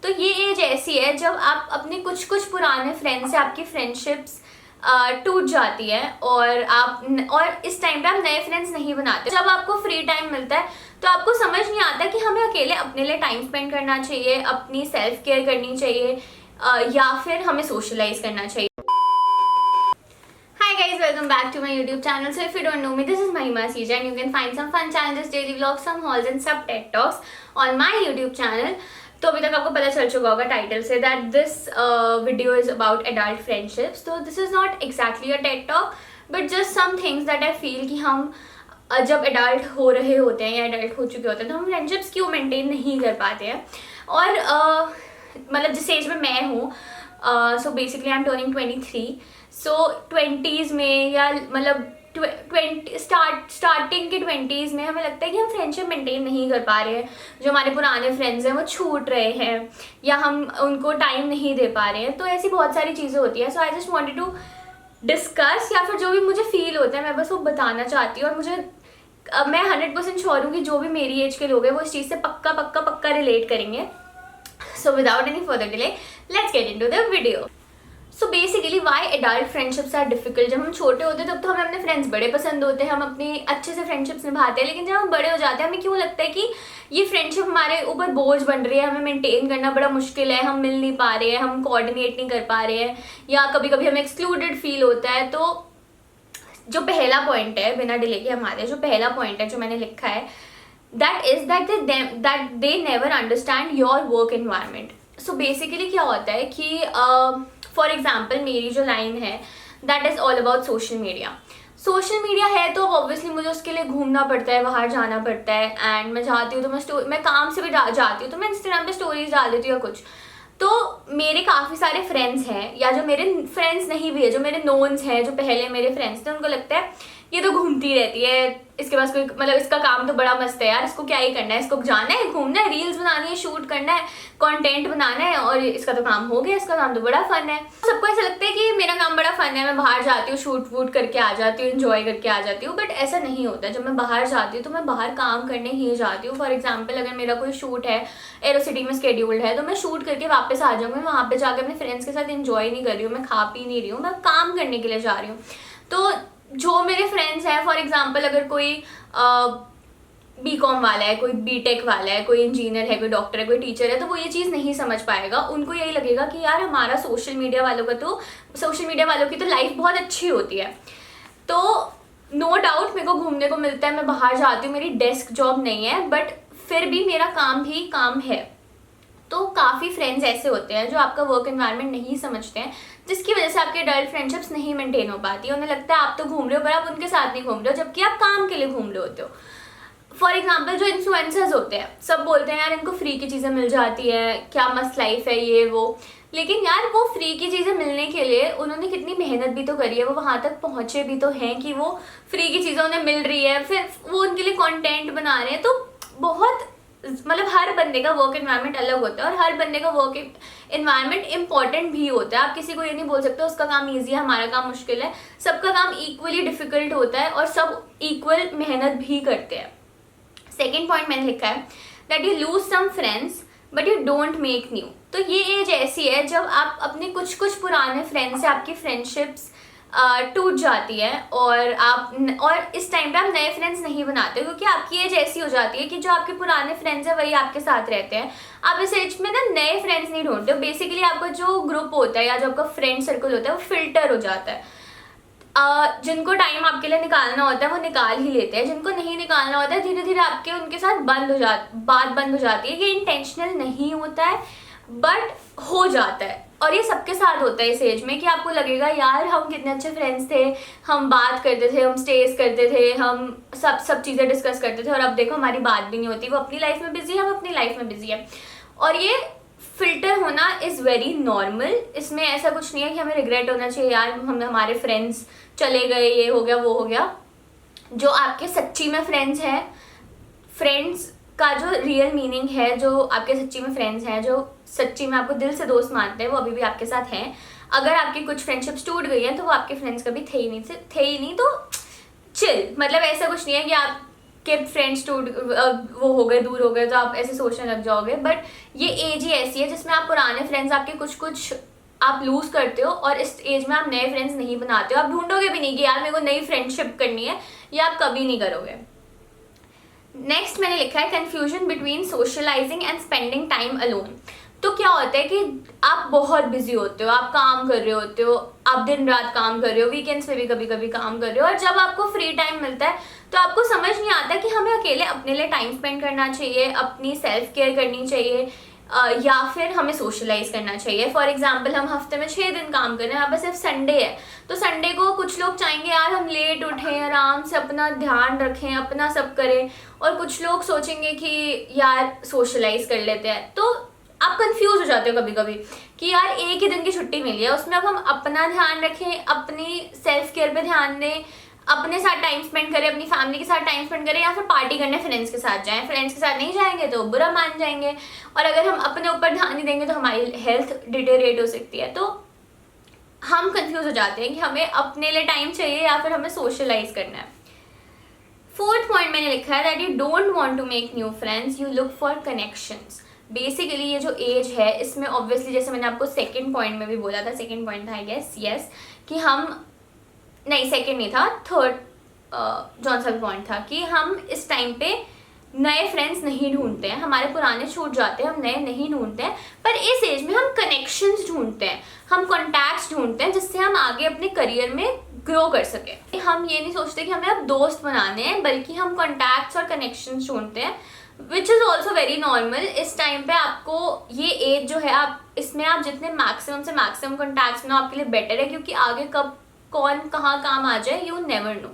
तो ये एज ऐसी है जब आप अपने कुछ कुछ पुराने फ्रेंड्स से आपकी फ्रेंडशिप्स टूट जाती है और इस टाइम पे आप नए फ्रेंड्स नहीं बनाते। जब आपको फ्री टाइम मिलता है तो आपको समझ नहीं आता कि हमें अकेले अपने लिए टाइम स्पेंड करना चाहिए, अपनी सेल्फ केयर करनी चाहिए या फिर हमें सोशलाइज करना चाहिए। Hi guys, welcome back to my YouTube channel. So if you don't know me, this is Mahima Seja and you can find some fun challenges, daily vlogs, some hauls and some TED Talks on my YouTube channel. तो अभी तक आपको पता चल चुका होगा title से that this video is about adult friendships. So this is not exactly a TED Talk, but just some things that I feel कि हम जब एडल्ट हो रहे होते हैं या एडल्ट हो चुके होते हैं तो हम फ्रेंडशिप्स क्यों मेंटेन नहीं कर पाते हैं। और मतलब जिस एज में मैं हूँ, so basically I am turning 23, so 20s में या मतलब स्टार्टिंग के 20s में हमें लगता है कि हम फ्रेंडशिप मेंटेन नहीं कर पा रहे हैं, जो हमारे पुराने फ्रेंड्स हैं वो छूट रहे हैं या हम उनको टाइम नहीं दे पा रहे हैं। तो ऐसी बहुत सारी चीज़ें होती है। So I just wanted to discuss या फिर जो भी मुझे फील होता है मैं बस वो बताना चाहती हूँ। और मैं 100% श्योर हूँ कि जो भी मेरी एज के लोग हैं वो इस चीज़ से पक्का रिलेट करेंगे। So without any further delay let's get into the video. So basically why adult friendships are difficult. जब हम छोटे होते हैं तब तो हमें अपने फ्रेंड्स बड़े पसंद होते हैं, हम अपनी अच्छे से फ्रेंडशिप्स निभाते हैं, लेकिन जब हम बड़े हो जाते हैं हमें क्यों लगता है कि ये फ्रेंडशिप हमारे ऊपर बोझ बन रही है, हमें मेंटेन करना बड़ा मुश्किल है, हम मिल नहीं पा रहे हैं, हम कोऑर्डिनेट नहीं कर पा रहे हैं या कभी कभी हमें एक्सक्लूडेड फील होता है। तो जो पहला पॉइंट है बिना डिले के हमारे जो पहला पॉइंट है जो मैंने लिखा है that is that they never understand your work environment. So basically क्या होता है कि फॉर एग्जाम्पल मेरी जो लाइन है that is all about social media. Social media है तो ऑब्वियसली मुझे उसके लिए घूमना पड़ता है, बाहर जाना पड़ता है, एंड मैं जाती हूँ तो मैं काम से भी जाती हूँ तो मैं इंस्टाग्राम पे स्टोरीज डाल देती हूँ या कुछ। तो मेरे काफ़ी सारे फ्रेंड्स हैं या जो मेरे फ्रेंड्स नहीं भी है, जो मेरे नोन्स हैं, जो पहले मेरे फ्रेंड्स थे, उनको लगता है ये तो घूमती रहती है, इसके पास कोई मतलब इसका काम तो बड़ा मस्त है यार, इसको क्या ही करना है, इसको जाना है, घूमना है, रील्स बनानी है, शूट करना है, कंटेंट बनाना है और इसका तो काम हो गया, इसका काम तो बड़ा फन है। सबको ऐसा लगता है कि मेरा काम बड़ा फन है, मैं बाहर जाती हूँ, शूट वूट करके आ जाती हूँ, एंजॉय करके आ जाती हूँ। बट ऐसा नहीं होता। जब मैं बाहर जाती हूँ तो मैं बाहर काम करने ही जाती हूँ। फॉर एग्जाम्पल अगर मेरा कोई शूट है, एरोसिटी में स्केड्यूल्ड है, तो मैं शूट करके वापस आ जाऊँगी, मैं वहाँ पर जाकर अपने फ्रेंड्स के साथ एंजॉय नहीं कर रही हूँ, मैं खा पी नहीं रही हूँ, मैं काम करने के लिए जा रही हूँ। तो जो मेरे फ्रेंड्स हैं, फॉर एग्जांपल अगर कोई बीकॉम वाला है, कोई बीटेक वाला है, कोई इंजीनियर है, कोई डॉक्टर है, कोई टीचर है, तो वो ये चीज़ नहीं समझ पाएगा। उनको यही लगेगा कि यार हमारा सोशल मीडिया वालों की तो लाइफ बहुत अच्छी होती है। तो नो डाउट मेरे को घूमने को मिलता है, मैं बाहर जाती हूँ, मेरी डेस्क जॉब नहीं है, बट फिर भी मेरा काम भी काम है। तो काफ़ी फ्रेंड्स ऐसे होते हैं जो आपका वर्क एनवायरनमेंट नहीं समझते हैं, जिसकी वजह से आपके एडल्ट फ्रेंडशिप्स नहीं मेंटेन हो पाती है। उन्हें लगता है आप तो घूम रहे हो पर आप उनके साथ नहीं घूम रहे हो, जबकि आप काम के लिए घूम रहे होते हो। फॉर एग्जाम्पल जो इन्फ्लुएंसर्स होते हैं, सब बोलते हैं यार इनको फ्री की चीज़ें मिल जाती है, क्या मस्त लाइफ है ये वो, लेकिन यार वो फ्री की चीज़ें मिलने के लिए उन्होंने कितनी मेहनत भी तो करी है, वो वहाँ तक पहुँचे भी तो हैं कि वो फ्री की चीज़ें उन्हें मिल रही है, फिर वो उनके लिए कॉन्टेंट बना रहे हैं। तो बहुत मतलब हर बंदे का वर्क एनवायरनमेंट अलग होता है और हर बंदे का वर्क एनवायरनमेंट इंपॉर्टेंट भी होता है। आप किसी को ये नहीं बोल सकते उसका काम इजी है, हमारा काम मुश्किल है। सबका काम इक्वली डिफिकल्ट होता है और सब इक्वल मेहनत भी करते हैं। सेकेंड पॉइंट मैंने लिखा है that you lose some friends but you don't make new. तो ये एज ऐसी है जब आप अपने कुछ कुछ पुराने फ्रेंड्स से आपकी फ्रेंडशिप्स टूट जाती है और इस टाइम पे आप नए फ्रेंड्स नहीं बनाते, क्योंकि आपकी एज ऐसी हो जाती है कि जो आपके पुराने फ्रेंड्स हैं वही आपके साथ रहते हैं। आप इस एज में ना नए फ्रेंड्स नहीं ढूंढते हो। बेसिकली आपका जो ग्रुप होता है या जो आपका फ्रेंड सर्कल होता है वो फिल्टर हो जाता है। जिनको टाइम आपके लिए निकालना होता है वो निकाल ही लेते हैं, जिनको नहीं निकालना होता है धीरे धीरे आपके उनके साथ बात बंद हो जाती है। ये इंटेंशनल नहीं होता है बट हो जाता है और ये सबके साथ होता है इस एज में कि आपको लगेगा यार हम कितने अच्छे फ्रेंड्स थे, हम बात करते थे, हम स्टेज करते थे, हम सब चीज़ें डिस्कस करते थे और अब देखो हमारी बात भी नहीं होती। वो अपनी लाइफ में बिजी है, हम अपनी लाइफ में बिजी है। और ये फिल्टर होना इज़ वेरी नॉर्मल। इसमें ऐसा कुछ नहीं है कि हमें रिग्रेट होना चाहिए यार हमारे फ्रेंड्स चले गए, ये हो गया वो हो गया। जो आपके सच्ची में फ्रेंड्स हैं, फ्रेंड्स का जो रियल मीनिंग है, जो आपके सच्ची में फ्रेंड्स हैं, जो सच्ची में आपको दिल से दोस्त मानते हैं, वो अभी भी आपके साथ हैं। अगर आपकी कुछ फ्रेंडशिप्स टूट गई हैं तो वो आपके फ्रेंड्स कभी थे ही नहीं तो चिल। मतलब ऐसा कुछ नहीं है कि आप के फ्रेंड्स वो हो गए, दूर हो गए, तो आप ऐसे सोचने लग जाओगे। बट ये एज ही ऐसी है जिसमें आप पुराने फ्रेंड्स आपके कुछ आप लूज करते हो, और इस एज में आप नए फ्रेंड्स नहीं बनाते हो। आप ढूंढोगे भी नहीं कि यार मेरे को नई फ्रेंडशिप करनी है, ये आप कभी नहीं करोगे। नेक्स्ट मैंने लिखा है confusion between socialising and spending time alone. तो क्या होता है कि आप बहुत बिजी होते हो, आप काम कर रहे होते हो, आप दिन रात काम कर रहे हो, वीकेंड्स पे भी कभी कभी काम कर रहे हो, और जब आपको फ्री टाइम मिलता है तो आपको समझ नहीं आता कि हमें अकेले अपने लिए टाइम स्पेंड करना चाहिए, अपनी सेल्फ केयर करनी चाहिए, या फिर हमें सोशलाइज करना चाहिए। फॉर एग्जाम्पल हम हफ्ते में 6 दिन काम कर रहे हैं, यहाँ पर सिर्फ संडे है, तो संडे को कुछ लोग चाहेंगे यार हम लेट उठें, आराम से अपना ध्यान रखें, अपना सब करें, और कुछ लोग सोचेंगे कि यार सोशलाइज कर लेते हैं। तो आप कंफ्यूज हो जाते हो कभी कभी कि यार एक ही दिन की छुट्टी मिली है, उसमें अब हम अपना ध्यान रखें, अपनी सेल्फ केयर पे ध्यान दें, अपने साथ टाइम स्पेंड करें, अपनी फैमिली के साथ टाइम स्पेंड करें, या फिर पार्टी करने फ्रेंड्स के साथ जाएं। फ्रेंड्स के साथ नहीं जाएंगे तो बुरा मान जाएंगे, और अगर हम अपने ऊपर ध्यान नहीं देंगे तो हमारी हेल्थ डिटेरिएट हो सकती है। तो हम कंफ्यूज हो जाते हैं कि हमें अपने लिए टाइम चाहिए या फिर हमें सोशलाइज करना है। फोर्थ पॉइंट मैंने लिखा है that you don't want to make new friends, you look for connections. Basically ये जो एज है इसमें ऑब्वियसली, जैसे मैंने आपको सेकंड पॉइंट में भी बोला था, सेकंड पॉइंट था आई गेस, यस, कि हम नहीं, सेकंड नहीं था, थर्ड जौन सा भी पॉइंट था कि हम इस टाइम पे नए फ्रेंड्स नहीं ढूंढते हैं, हमारे पुराने छूट जाते हैं, हम नए नहीं ढूंढते हैं। पर इस एज में हम कनेक्शंस ढूंढते हैं, हम कॉन्टैक्ट्स ढूंढते हैं जिससे हम आगे अपने करियर में ग्रो कर सके। हम ये नहीं सोचते कि हमें अब दोस्त बनाने हैं, बल्कि हम कॉन्टैक्ट्स और कनेक्शंस ढूंढते हैं, which is also very normal. इस टाइम पे आपको ये एज जो है, आप इसमें आप जितने मैक्सिमम से मैक्सिमम कॉन्टैक्ट्स बनाओ आपके लिए बेटर है, क्योंकि आगे कब कौन कहाँ काम आ जाए you never know.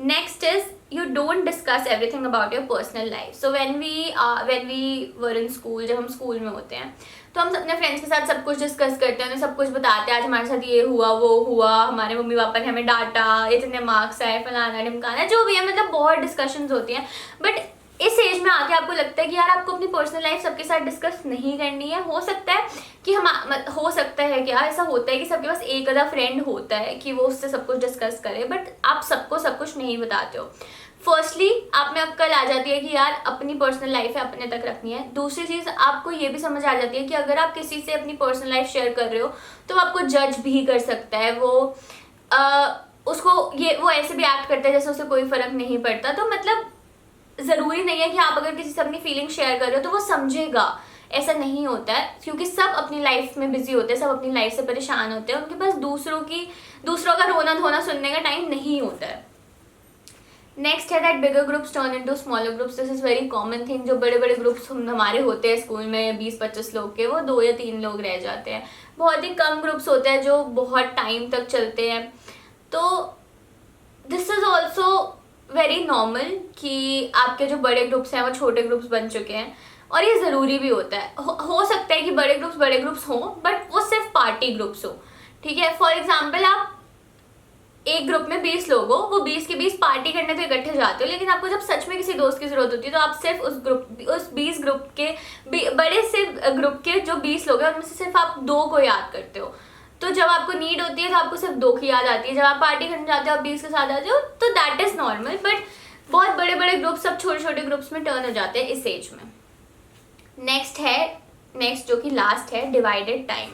Next is you don't discuss everything about your personal life. So when we were in school, जब हम स्कूल में होते हैं तो हम अपने फ्रेंड्स के साथ सब कुछ डिस्कस करते हैं, उन्हें सब कुछ बताते हैं, आज हमारे साथ ये हुआ वो हुआ, हमारे मम्मी पापा ने हमें डांटा, इतने मार्क्स आए, फलाना ढिमकाना, जो भी है, मतलब बहुत डिस्कशंस होती हैं। बट इस एज में आके आपको लगता है कि यार आपको अपनी पर्सनल लाइफ सबके साथ डिस्कस नहीं करनी है। हो सकता है कि हो सकता है कि ऐसा होता है कि सबके पास एक आधा फ्रेंड होता है कि वो उससे सब कुछ डिस्कस करे, बट आप सबको सब कुछ नहीं बताते हो। फर्स्टली आप में अक्ल आ जाती है कि यार अपनी पर्सनल लाइफ है, अपने तक रखनी है। दूसरी चीज़ आपको ये भी समझ आ जाती है कि अगर आप किसी से अपनी पर्सनल लाइफ शेयर कर रहे हो तो वो आपको जज भी कर सकता है, वो वो ऐसे भी एक्ट करता है जैसे उसे कोई फर्क नहीं पड़ता। तो मतलब ज़रूरी नहीं है कि आप अगर किसी से अपनी फीलिंग शेयर कर रहे हो तो वो समझेगा, ऐसा नहीं होता है, क्योंकि सब अपनी लाइफ में बिजी होते हैं, सब अपनी लाइफ से परेशान होते हैं, उनके पास दूसरों का रोना धोना सुनने का टाइम नहीं होता है। नेक्स्ट है that bigger groups turn into smaller groups. This is very common thing. जो बड़े बड़े ग्रुप्स हमारे होते हैं स्कूल में 20-25 लोग के, वो 2 या 3 लोग रह जाते हैं। बहुत ही कम ग्रुप्स होते हैं जो बहुत टाइम तक चलते हैं। तो this is also very normal कि आपके जो बड़े ग्रुप्स हैं वो छोटे ग्रुप्स बन चुके हैं, और ये ज़रूरी भी होता है। हो सकता है कि बड़े ग्रुप्स हों, बट वो सिर्फ पार्टी ग्रुप्स हो, ठीक है। फॉर एग्जाम्पल आप एक ग्रुप में 20 लोग हो, वो 20 के 20 पार्टी करने तो इकट्ठे जाते हो, लेकिन आपको जब सच में किसी दोस्त की जरूरत होती है तो आप सिर्फ उस 20 ग्रुप के बड़े से ग्रुप के जो 20 लोग हैं उनमें से सिर्फ आप 2 को याद करते हो। तो जब आपको नीड होती है तो आपको सिर्फ 2 की याद आती है। जब आप पार्टी करने जाते हो आप 20 के साथ आते हो, तो दैट इज नॉर्मल। बट बहुत बड़े बड़े ग्रुप्स सब छोटे छोटे ग्रुप्स में टर्न हो जाते हैं इस एज में। नेक्स्ट जो कि लास्ट है, डिवाइडेड टाइम।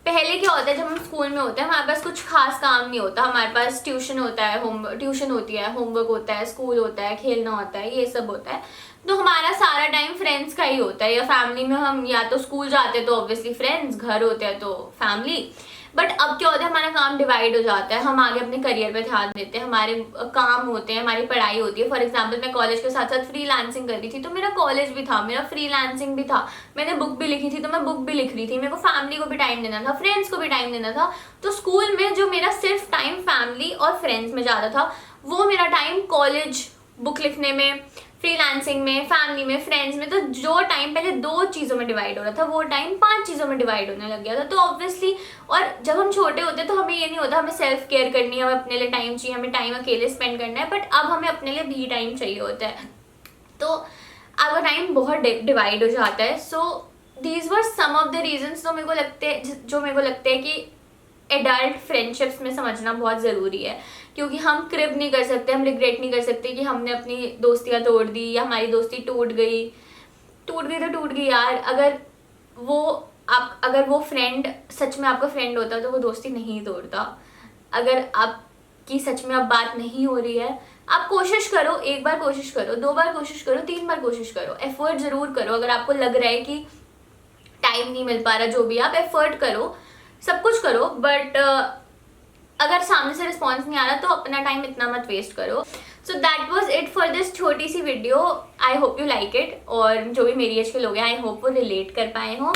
पहले क्या होता है, जब हम स्कूल में होते हैं हमारे पास कुछ खास काम नहीं होता, हमारे पास ट्यूशन होता है, ट्यूशन होती है, होमवर्क होता है, स्कूल होता है, खेलना होता है, ये सब होता है। तो हमारा सारा टाइम फ्रेंड्स का ही होता है, या फैमिली में हम या तो स्कूल जाते हैं तो ऑब्वियसली फ्रेंड्स, घर होते हैं तो फैमिली। बट अब क्या होता है, हमारा काम डिवाइड हो जाता है, हम आगे अपने करियर पे ध्यान देते हैं, हमारे काम होते हैं, हमारी पढ़ाई होती है। फॉर एग्जांपल मैं कॉलेज के साथ साथ फ्रीलांसिंग कर रही थी, तो मेरा कॉलेज भी था, मेरा फ्रीलांसिंग भी था, मैंने बुक भी लिखी थी तो मैं बुक भी लिख रही थी, मेरे को फैमिली को भी टाइम देना था, फ्रेंड्स को भी टाइम देना था। तो स्कूल में जो मेरा सिर्फ टाइम फैमिली और फ्रेंड्स में ज़्यादा था, वो मेरा टाइम कॉलेज, बुक लिखने में, फ्रीलांसिंग में, फैमिली में, फ्रेंड्स में, तो जो टाइम पहले 2 चीज़ों में डिवाइड हो रहा था वो टाइम 5 चीज़ों में डिवाइड होने लग गया था। तो ऑब्वियसली, और जब हम छोटे होते तो हमें ये नहीं होता हमें सेल्फ केयर करनी है, हमें अपने लिए टाइम चाहिए, हमें टाइम अकेले स्पेंड करना है। बट अब हमें अपने लिए भी टाइम चाहिए होता है, तो आपका टाइम बहुत डिवाइड हो जाता है। So these were some of the reasons जो मेरे को लगते हैं कि एडल्ट फ्रेंडशिप्स में समझना बहुत ज़रूरी है क्योंकि हम क्रिब नहीं कर सकते, हम रिग्रेट नहीं कर सकते कि हमने अपनी दोस्तियाँ तोड़ दी या हमारी दोस्ती टूट गई तो टूट गई यार। अगर वो फ्रेंड सच में आपका फ्रेंड होता तो वो दोस्ती नहीं तोड़ता। अगर आपकी सच में अब बात नहीं हो रही है, आप कोशिश करो, 1 बार कोशिश करो, 2 बार कोशिश करो, 3 बार कोशिश करो, एफर्ट ज़रूर करो। अगर आपको लग रहा है कि टाइम नहीं मिल पा रहा, जो भी, आप एफर्ट करो, सब कुछ करो, बट अगर सामने से रिस्पॉन्स नहीं आ रहा तो अपना टाइम इतना मत वेस्ट करो। So that was it for this छोटी सी video. I hope you like it, और जो भी मेरी एज के लोग हैं आई होप वो रिलेट कर पाए हों।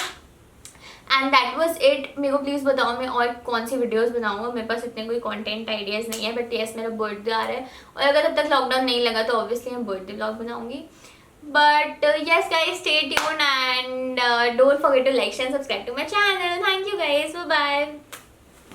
And that was it. मेरे को प्लीज़ बताओ मैं और कौन सी वीडियोस बनाऊँ, मेरे पास इतने कोई कंटेंट आइडियाज़ नहीं है, बट येस मेरा बर्थडे आ रहा है और अगर तब तक लॉकडाउन नहीं लगा तो ऑब्वियसली मैं बर्थडे व्लॉग बनाऊंगी। But yes guys, stay tuned and don't forget to like, share and subscribe to my channel. Thank you guys, bye bye.